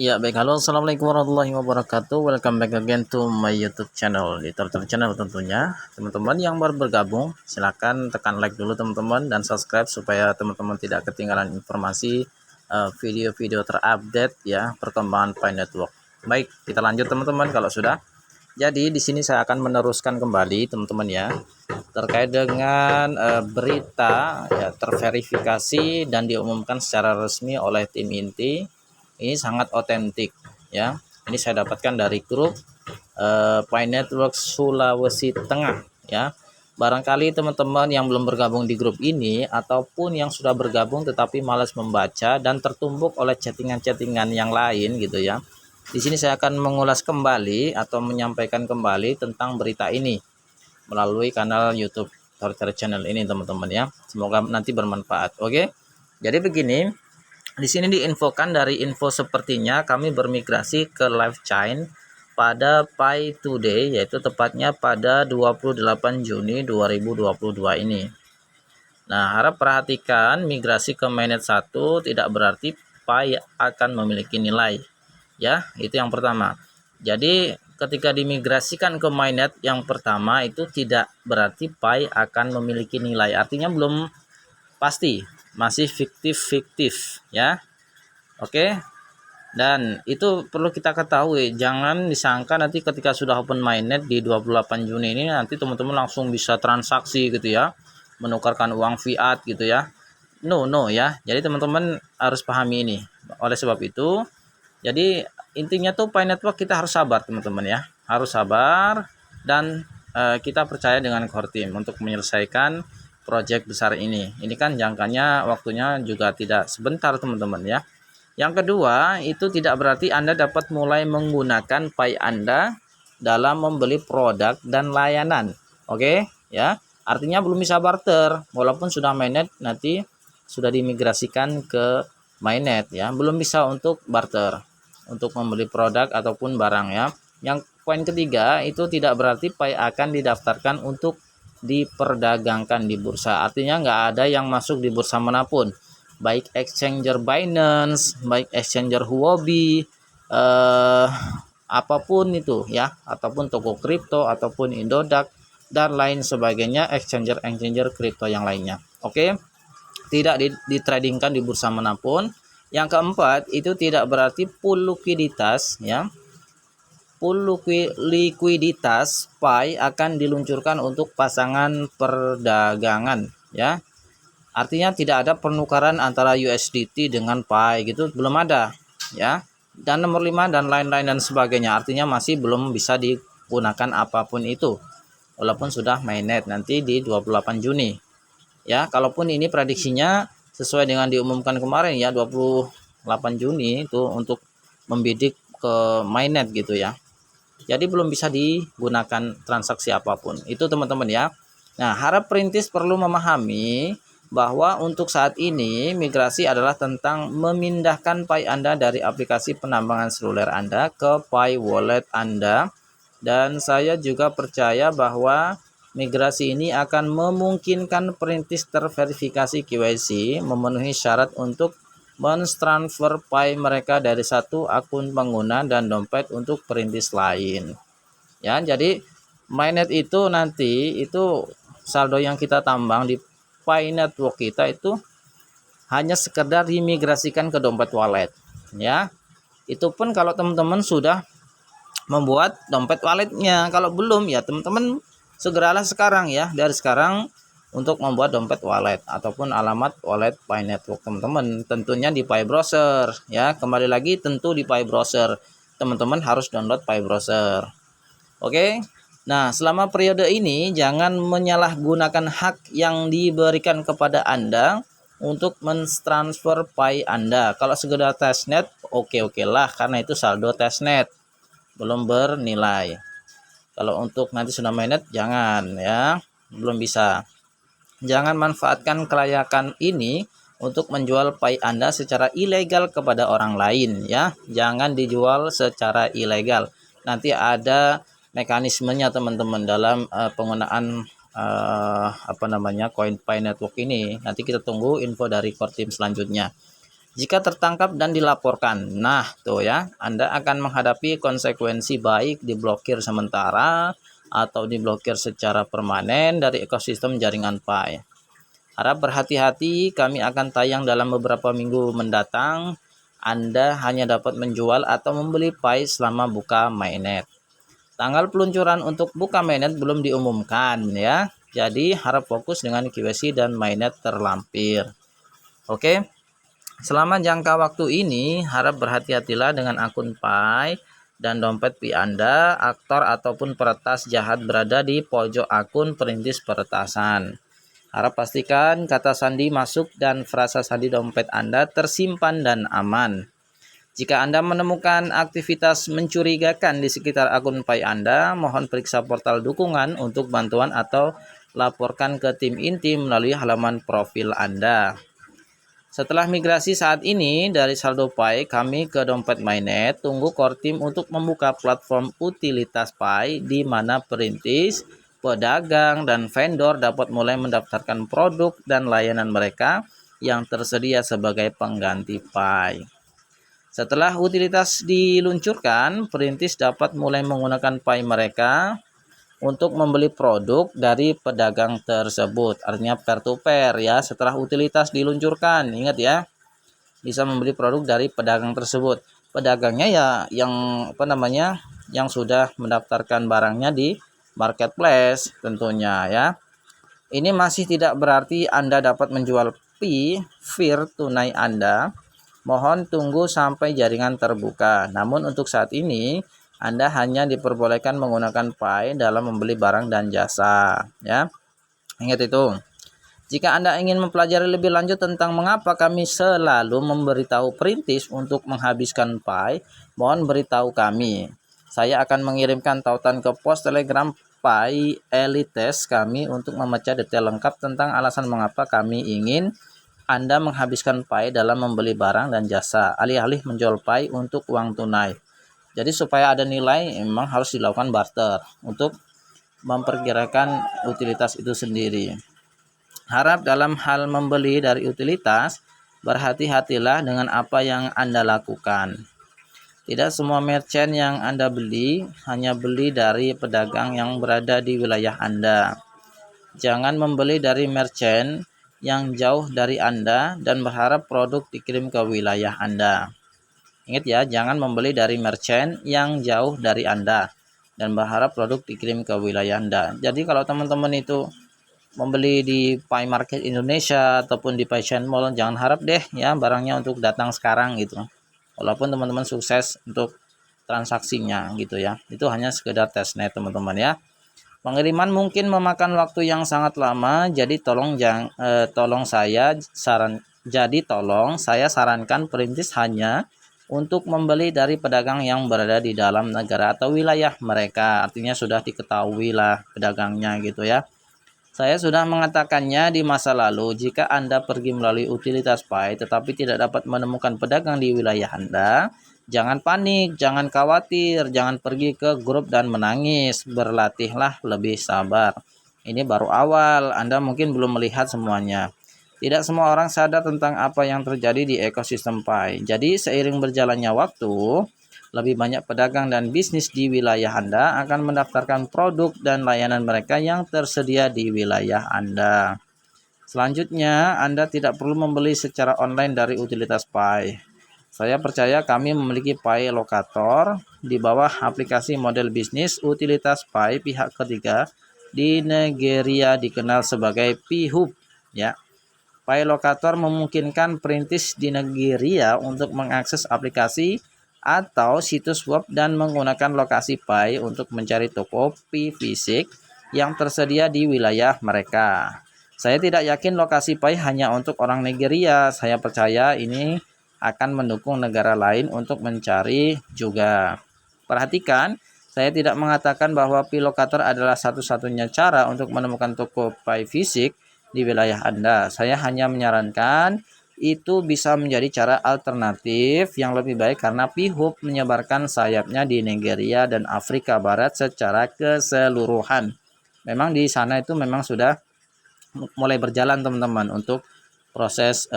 Ya, baik. Halo, assalamualaikum warahmatullahi wabarakatuh. Welcome back again to my YouTube channel, di Tortor Channel tentunya. Teman-teman yang baru bergabung, silakan tekan like dulu teman-teman dan subscribe supaya teman-teman tidak ketinggalan informasi video-video terupdate ya perkembangan Pi Network. Baik, kita lanjut teman-teman kalau sudah. Jadi di sini saya akan meneruskan kembali teman-teman ya terkait dengan berita ya terverifikasi dan diumumkan secara resmi oleh tim inti. Ini sangat otentik ya. Ini saya dapatkan dari grup Pi Network Sulawesi Tengah ya. Barangkali teman-teman yang belum bergabung di grup ini ataupun yang sudah bergabung tetapi malas membaca dan tertumbuk oleh chattingan-chattingan yang lain gitu ya. Di sini saya akan mengulas kembali atau menyampaikan kembali tentang berita ini melalui kanal YouTube Tortor Channel ini teman-teman ya. Semoga nanti bermanfaat. Oke. Jadi begini, di sini diinfokan dari info sepertinya kami bermigrasi ke live chain pada Pi Today, yaitu tepatnya pada 28 Juni 2022 ini. Nah, harap perhatikan migrasi ke mainnet 1 tidak berarti Pi akan memiliki nilai. Ya, itu yang pertama. Jadi ketika dimigrasikan ke mainnet yang pertama itu tidak berarti Pi akan memiliki nilai. Artinya belum pasti, masih fiktif-fiktif ya. Oke. Dan itu perlu kita ketahui, jangan disangka nanti ketika sudah open mainnet di 28 Juni ini nanti teman-teman langsung bisa transaksi gitu ya, menukarkan uang fiat gitu ya. No ya. Jadi teman-teman harus pahami ini. Oleh sebab itu, jadi intinya tuh Pi Network kita harus sabar teman-teman ya. Harus sabar dan kita percaya dengan core team untuk menyelesaikan proyek besar ini. Ini kan jangkanya waktunya juga tidak sebentar teman-teman ya. Yang kedua, itu tidak berarti Anda dapat mulai menggunakan Pi Anda dalam membeli produk dan layanan. Oke, ya. Artinya belum bisa barter walaupun sudah mainnet nanti sudah dimigrasikan ke mainnet ya. Belum bisa untuk barter untuk membeli produk ataupun barang ya. Yang poin ketiga, itu tidak berarti Pi akan didaftarkan untuk diperdagangkan di bursa. Artinya nggak ada yang masuk di bursa manapun, baik exchanger Binance, baik exchanger Huobi, apapun itu ya, ataupun toko kripto ataupun Indodax dan lain sebagainya, exchanger kripto yang lainnya. Oke, tidak ditradingkan di bursa manapun. Yang keempat, itu tidak berarti pool likuiditas ya. Pool likuiditas Pi akan diluncurkan untuk pasangan perdagangan ya. Artinya tidak ada penukaran antara USDT dengan Pi gitu, belum ada ya. Dan nomor 5 dan lain-lain dan sebagainya, artinya masih belum bisa digunakan apapun itu walaupun sudah mainnet nanti di 28 Juni ya. Kalaupun ini prediksinya sesuai dengan diumumkan kemarin ya, 28 Juni itu untuk membidik ke mainnet gitu ya. Jadi belum bisa digunakan transaksi apapun itu teman-teman ya. Nah, harap perintis perlu memahami bahwa untuk saat ini migrasi adalah tentang memindahkan Pi Anda dari aplikasi penambangan seluler Anda ke Pi Wallet Anda. Dan saya juga percaya bahwa migrasi ini akan memungkinkan perintis terverifikasi KYC memenuhi syarat untuk mentransfer Pi mereka dari satu akun pengguna dan dompet untuk perintis lain. Ya, jadi mainnet itu nanti itu saldo yang kita tambang di Pi Network kita itu hanya sekedar dimigrasikan ke dompet wallet ya. Itu pun kalau teman-teman sudah membuat dompet walletnya. Kalau belum ya teman-teman segeralah sekarang ya, dari sekarang untuk membuat dompet wallet ataupun alamat wallet Pi Network teman-teman. Tentunya di Pi Browser ya. Kembali lagi tentu di Pi Browser. Teman-teman harus download Pi Browser. Oke. Nah, selama periode ini jangan menyalahgunakan hak yang diberikan kepada Anda untuk mentransfer Pi Anda. Kalau sekedar testnet, oke lah karena itu saldo testnet, belum bernilai. Kalau untuk nanti sudah mainnet jangan ya, belum bisa. Jangan manfaatkan kelayakan ini untuk menjual Pi Anda secara ilegal kepada orang lain ya. Jangan dijual secara ilegal. Nanti ada mekanismenya teman-teman dalam penggunaan koin Pi Network ini. Nanti kita tunggu info dari core team selanjutnya. jika tertangkap dan dilaporkan. Nah, tuh ya, Anda akan menghadapi konsekuensi baik diblokir sementara atau diblokir secara permanen dari ekosistem jaringan Pi. Harap berhati-hati, kami akan tayang dalam beberapa minggu mendatang. Anda hanya dapat menjual atau membeli Pi selama buka mainnet. Tanggal peluncuran untuk buka mainnet belum diumumkan ya. Jadi harap fokus dengan KYC dan mainnet terlampir. Oke. Selama jangka waktu ini, harap berhati-hatilah dengan akun Pi dan dompet Pi Anda. Aktor ataupun peretas jahat berada di pojok akun perintis peretasan. Harap pastikan kata sandi masuk dan frasa sandi dompet Anda tersimpan dan aman. Jika Anda menemukan aktivitas mencurigakan di sekitar akun Pi Anda, mohon periksa portal dukungan untuk bantuan atau laporkan ke tim inti melalui halaman profil Anda. Setelah migrasi saat ini dari saldo Pi kami ke dompet mainnet, tunggu core team untuk membuka platform utilitas Pi di mana perintis, pedagang, dan vendor dapat mulai mendaftarkan produk dan layanan mereka yang tersedia sebagai pengganti Pi. Setelah utilitas diluncurkan, perintis dapat mulai menggunakan Pi mereka untuk membeli produk dari pedagang tersebut. Artinya pair to pair ya, setelah utilitas diluncurkan. Ingat ya, bisa membeli produk dari pedagang tersebut. Pedagangnya ya yang yang sudah mendaftarkan barangnya di marketplace tentunya ya. Ini masih tidak berarti Anda dapat menjual Vir tunai Anda. Mohon tunggu sampai jaringan terbuka. Namun untuk saat ini Anda hanya diperbolehkan menggunakan Pi dalam membeli barang dan jasa ya. Ingat itu. Jika Anda ingin mempelajari lebih lanjut tentang mengapa kami selalu memberitahu perintis untuk menghabiskan Pi, mohon beritahu kami. Saya akan mengirimkan tautan ke pos Telegram Pi Elites kami untuk membaca detail lengkap tentang alasan mengapa kami ingin Anda menghabiskan Pi dalam membeli barang dan jasa, alih-alih menjual Pi untuk uang tunai. Jadi supaya ada nilai memang harus dilakukan barter untuk memperkirakan utilitas itu sendiri. Harap dalam hal membeli dari utilitas, berhati-hatilah dengan apa yang Anda lakukan. Tidak semua merchant yang Anda beli hanya beli dari pedagang yang berada di wilayah Anda. Jangan membeli dari merchant yang jauh dari Anda dan berharap produk dikirim ke wilayah Anda. Ingat ya, jangan membeli dari merchant yang jauh dari Anda dan berharap produk dikirim ke wilayah Anda. Jadi kalau teman-teman itu membeli di Pi Market Indonesia ataupun di Pi Mall, jangan harap deh ya barangnya untuk datang sekarang gitu. Walaupun teman-teman sukses untuk transaksinya gitu ya. Itu hanya sekedar testnet teman-teman ya. Pengiriman mungkin memakan waktu yang sangat lama, jadi tolong saya sarankan perintis hanya untuk membeli dari pedagang yang berada di dalam negara atau wilayah mereka. Artinya sudah diketahui lah pedagangnya gitu ya. Saya sudah mengatakannya di masa lalu, jika Anda pergi melalui utilitas Pi tetapi tidak dapat menemukan pedagang di wilayah Anda, jangan panik, jangan khawatir, jangan pergi ke grup dan menangis. Berlatihlah lebih sabar. Ini baru awal, Anda mungkin belum melihat semuanya. Tidak semua orang sadar tentang apa yang terjadi di ekosistem Pi. Jadi seiring berjalannya waktu, lebih banyak pedagang dan bisnis di wilayah Anda akan mendaftarkan produk dan layanan mereka yang tersedia di wilayah Anda. Selanjutnya, Anda tidak perlu membeli secara online dari utilitas Pi. Saya percaya kami memiliki Pi Locator di bawah aplikasi model bisnis utilitas Pi pihak ketiga di Nigeria dikenal sebagai Pi-Hub ya. Pi Locator memungkinkan perintis di Nigeria untuk mengakses aplikasi atau situs web dan menggunakan lokasi Pi untuk mencari toko Pi fisik yang tersedia di wilayah mereka. Saya tidak yakin lokasi Pi hanya untuk orang Nigeria. Saya percaya ini akan mendukung negara lain untuk mencari juga. Perhatikan, saya tidak mengatakan bahwa Pi Locator adalah satu-satunya cara untuk menemukan toko Pi fisik di wilayah Anda. Saya hanya menyarankan itu bisa menjadi cara alternatif yang lebih baik karena Pi-Hub menyebarkan sayapnya di Nigeria dan Afrika Barat secara keseluruhan. Memang di sana itu memang sudah mulai berjalan teman-teman untuk proses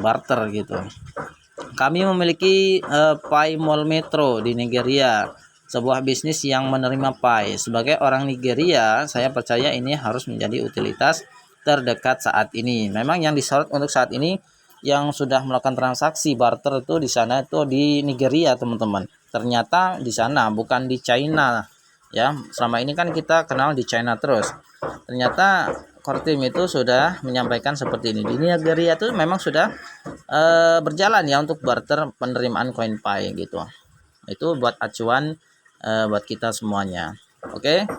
barter gitu. Kami memiliki Pi Mall Metro di Nigeria, sebuah bisnis yang menerima Pi. Sebagai orang Nigeria, saya percaya ini harus menjadi utilitas terdekat saat ini. Memang yang disorot untuk saat ini yang sudah melakukan transaksi barter itu di sana itu di Nigeria, teman-teman. Ternyata di sana bukan di China. Ya, selama ini kan kita kenal di China terus. Ternyata core team itu sudah menyampaikan seperti ini. Di Nigeria itu memang sudah berjalan ya untuk barter penerimaan koin Pi gitu. Itu buat acuan buat kita semuanya. Oke.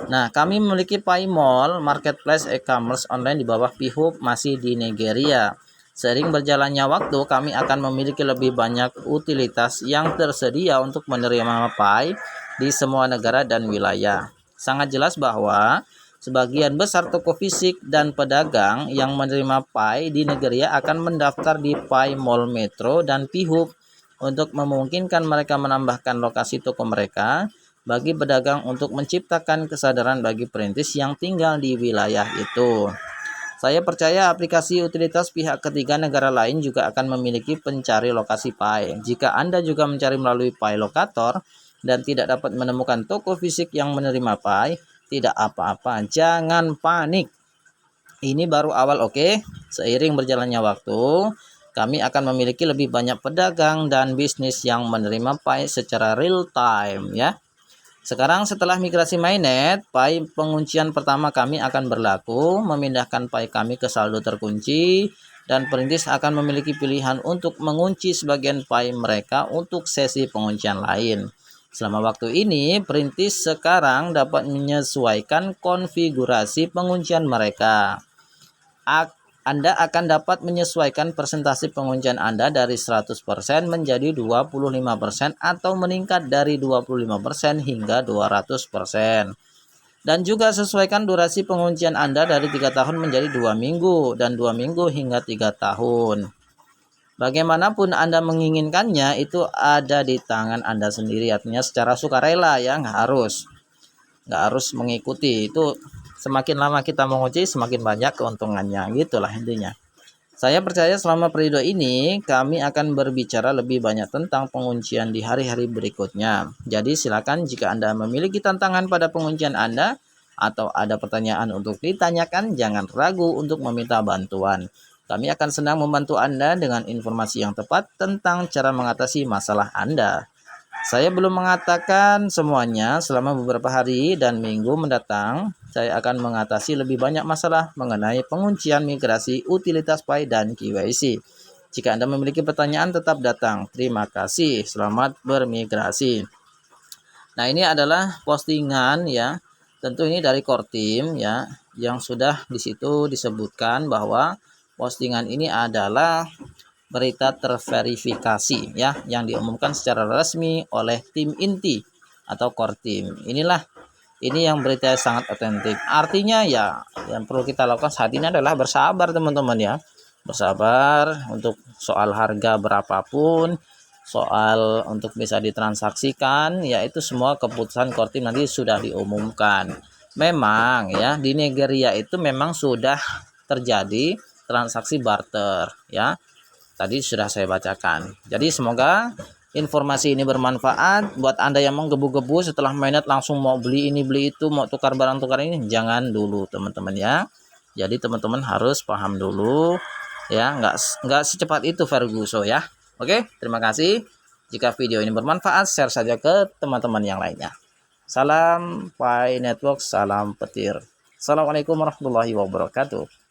Nah, kami memiliki Pi Mall, marketplace e-commerce online di bawah P-Hub masih di Nigeria. Seiring berjalannya waktu, kami akan memiliki lebih banyak utilitas yang tersedia untuk menerima Pi di semua negara dan wilayah. Sangat jelas bahwa sebagian besar toko fisik dan pedagang yang menerima Pi di Nigeria akan mendaftar di Pi Mall Metro dan P-Hub untuk memungkinkan mereka menambahkan lokasi toko mereka bagi pedagang untuk menciptakan kesadaran bagi perintis yang tinggal di wilayah itu. Saya percaya aplikasi utilitas pihak ketiga negara lain juga akan memiliki pencari lokasi Pi. Jika Anda juga mencari melalui Pi Locator dan tidak dapat menemukan toko fisik yang menerima Pi, tidak apa-apa, jangan panik. Ini baru awal, oke? Seiring berjalannya waktu, kami akan memiliki lebih banyak pedagang dan bisnis yang menerima Pi secara real time ya. Sekarang setelah migrasi mainnet, Pi penguncian pertama kami akan berlaku, memindahkan Pi kami ke saldo terkunci, dan perintis akan memiliki pilihan untuk mengunci sebagian Pi mereka untuk sesi penguncian lain. Selama waktu ini, perintis sekarang dapat menyesuaikan konfigurasi penguncian mereka. Anda akan dapat menyesuaikan persentase penguncian Anda dari 100% menjadi 25% atau meningkat dari 25% hingga 200%. Dan juga sesuaikan durasi penguncian Anda dari 3 tahun menjadi 2 minggu dan 2 minggu hingga 3 tahun. Bagaimanapun Anda menginginkannya, itu ada di tangan Anda sendiri, artinya secara sukarela ya, nggak harus mengikuti. Itu semakin lama kita menguji, semakin banyak keuntungannya, gitulah intinya. Saya percaya selama periode ini kami akan berbicara lebih banyak tentang penguncian di hari-hari berikutnya. Jadi silakan jika Anda memiliki tantangan pada penguncian Anda atau ada pertanyaan untuk ditanyakan, jangan ragu untuk meminta bantuan. Kami akan senang membantu Anda dengan informasi yang tepat tentang cara mengatasi masalah Anda. Saya belum mengatakan semuanya. Selama beberapa hari dan minggu mendatang, saya akan mengatasi lebih banyak masalah mengenai penguncian migrasi utilitas Pi dan KYC. Jika Anda memiliki pertanyaan, tetap datang. Terima kasih. Selamat bermigrasi. Nah, ini adalah postingan ya. Tentu ini dari core team ya, yang sudah di situ disebutkan bahwa postingan ini adalah berita terverifikasi ya, yang diumumkan secara resmi oleh tim inti atau core team. Ini yang berita sangat otentik. Artinya ya, yang perlu kita lakukan saat ini adalah bersabar teman-teman ya. Bersabar untuk soal harga berapapun, soal untuk bisa ditransaksikan, ya itu semua keputusan core team nanti sudah diumumkan. Memang ya, di Nigeria itu memang sudah terjadi transaksi barter ya. Tadi sudah saya bacakan. Jadi semoga informasi ini bermanfaat buat Anda yang mau gebu-gebu setelah mainnet langsung mau beli ini beli itu, mau tukar barang tukar ini, jangan dulu teman-teman ya. Jadi teman-teman harus paham dulu ya, nggak secepat itu Ferguson ya. Oke, terima kasih. Jika video ini bermanfaat, share saja ke teman-teman yang lainnya. Salam Pi Network, salam petir. Assalamualaikum warahmatullahi wabarakatuh.